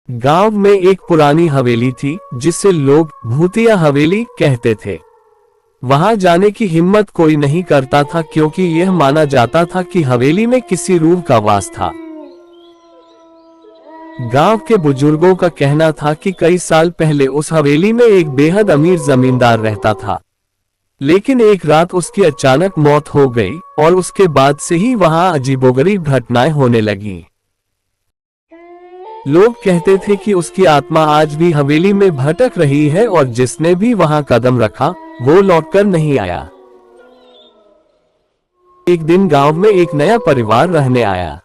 गांव में एक पुरानी हवेली थी जिसे लोग भूतिया हवेली कहते थे। वहां जाने की हिम्मत कोई नहीं करता था क्योंकि यह माना जाता था कि हवेली में किसी रूह का वास था। गांव के बुजुर्गों का कहना था कि कई साल पहले उस हवेली में एक बेहद अमीर जमींदार रहता था, लेकिन एक रात उसकी अचानक मौत हो गई और उसके बाद से ही वहां अजीबोगरीब घटनाएं होने लगी। लोग कहते थे कि उसकी आत्मा आज भी हवेली में भटक रही है और जिसने भी वहां कदम रखा वो लौटकर नहीं आया। एक दिन गांव में एक नया परिवार रहने आया।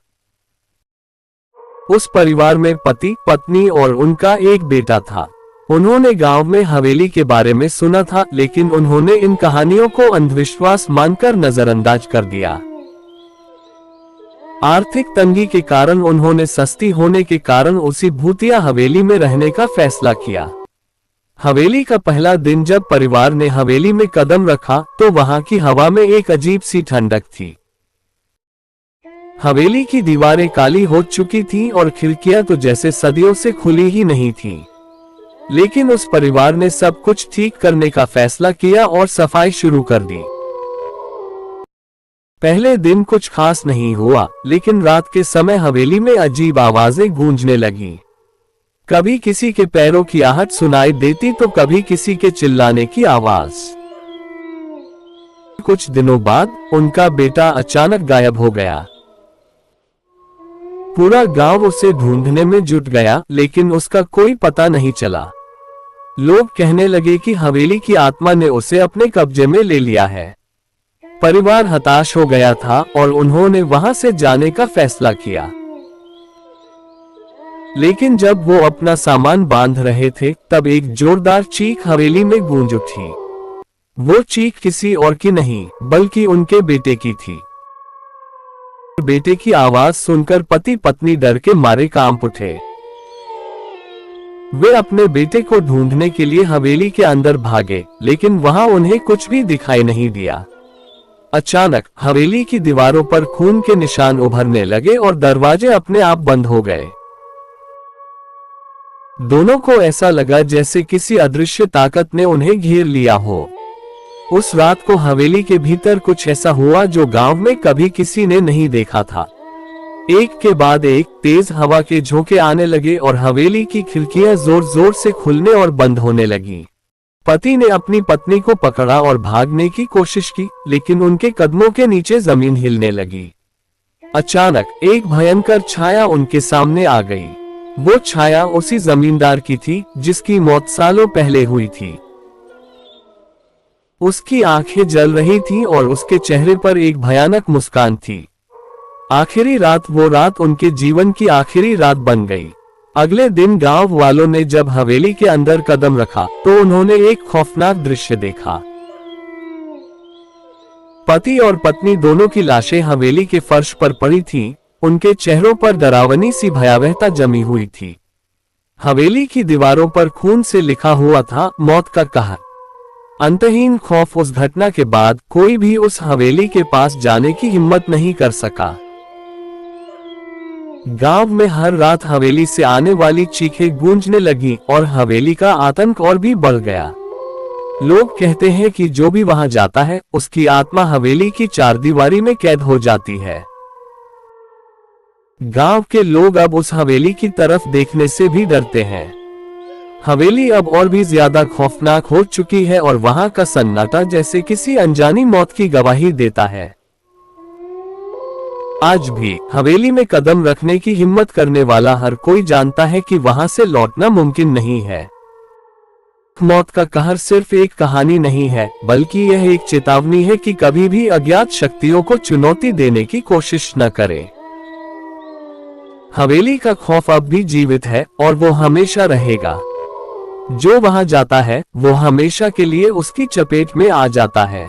उस परिवार में पति, पत्नी और उनका एक बेटा था। उन्होंने गांव में हवेली के बारे में सुना था, लेकिन उन्होंने इन कहानियों को अंधविश्वास मानकर नजरअंदाज कर दिया। आर्थिक तंगी के कारण उन्होंने सस्ती होने के कारण उसी भूतिया हवेली में रहने का फैसला किया। हवेली का पहला दिन जब परिवार ने हवेली में कदम रखा तो वहां की हवा में एक अजीब सी ठंडक थी। हवेली की दीवारें काली हो चुकी थीं और खिड़कियां तो जैसे सदियों से खुली ही नहीं थीं। लेकिन उस परिवार ने सब कुछ ठीक करने का फैसला किया और सफाई शुरू कर दी। पहले दिन कुछ खास नहीं हुआ, लेकिन रात के समय हवेली में अजीब आवाजें गूंजने लगीं। कभी किसी के पैरों की आहट सुनाई देती तो कभी किसी के चिल्लाने की आवाज। कुछ दिनों बाद उनका बेटा अचानक गायब हो गया। पूरा गांव उसे ढूंढने में जुट गया, लेकिन उसका कोई पता नहीं चला। लोग कहने लगे कि हवेली की आत्मा ने उसे अपने कब्जे में ले लिया है। परिवार हताश हो गया था और उन्होंने वहां से जाने का फैसला किया। लेकिन जब वो अपना सामान बांध रहे थे तब एक जोरदार चीख हवेली में गूंज उठी। वो चीख किसी और की नहीं बल्कि उनके बेटे की थी। बेटे की आवाज सुनकर पति पत्नी डर के मारे कांप उठे। वे अपने बेटे को ढूंढने के लिए हवेली के अंदर भागे, लेकिन वहां उन्हें कुछ भी दिखाई नहीं दिया। अचानक हवेली की दीवारों पर खून के निशान उभरने लगे और दरवाजे अपने आप बंद हो गए। दोनों को ऐसा लगा जैसे किसी अदृश्य ताकत ने उन्हें घेर लिया हो। उस रात को हवेली के भीतर कुछ ऐसा हुआ जो गांव में कभी किसी ने नहीं देखा था। एक के बाद एक तेज हवा के झोंके आने लगे और हवेली की खिड़कियां जोर जोर से खुलने और बंद होने लगी। पति ने अपनी पत्नी को पकड़ा और भागने की कोशिश की, लेकिन उनके कदमों के नीचे जमीन हिलने लगी। अचानक एक भयंकर छाया उनके सामने आ गई। वो छाया उसी जमींदार की थी जिसकी मौत सालों पहले हुई थी। उसकी आंखें जल रही थीं और उसके चेहरे पर एक भयानक मुस्कान थी। आखिरी रात वो रात उनके जीवन की आखिरी रात बन गई। अगले दिन गांव वालों ने जब हवेली के अंदर कदम रखा तो उन्होंने एक खौफनाक दृश्य देखा। पति और पत्नी दोनों की लाशें हवेली के फर्श पर पड़ी थीं। उनके चेहरों पर डरावनी सी भयावहता जमी हुई थी। हवेली की दीवारों पर खून से लिखा हुआ था, मौत का कहर। अंतहीन खौफ। उस घटना के बाद कोई भी उस हवेली के पास जाने की हिम्मत नहीं कर सका। गांव में हर रात हवेली से आने वाली चीखें गूंजने लगी और हवेली का आतंक और भी बढ़ गया। लोग कहते हैं कि जो भी वहां जाता है उसकी आत्मा हवेली की चारदीवारी में कैद हो जाती है। गांव के लोग अब उस हवेली की तरफ देखने से भी डरते हैं। हवेली अब और भी ज्यादा खौफनाक हो चुकी है और वहां का सन्नाटा जैसे किसी अनजानी मौत की गवाही देता है। आज भी हवेली में कदम रखने की हिम्मत करने वाला हर कोई जानता है कि वहां से लौटना मुमकिन नहीं है। मौत का कहर सिर्फ एक कहानी नहीं है, बल्कि यह एक चेतावनी है कि कभी भी अज्ञात शक्तियों को चुनौती देने की कोशिश न करें। हवेली का खौफ अब भी जीवित है और वो हमेशा रहेगा। जो वहां जाता है वो हमेशा के लिए उसकी चपेट में आ जाता है।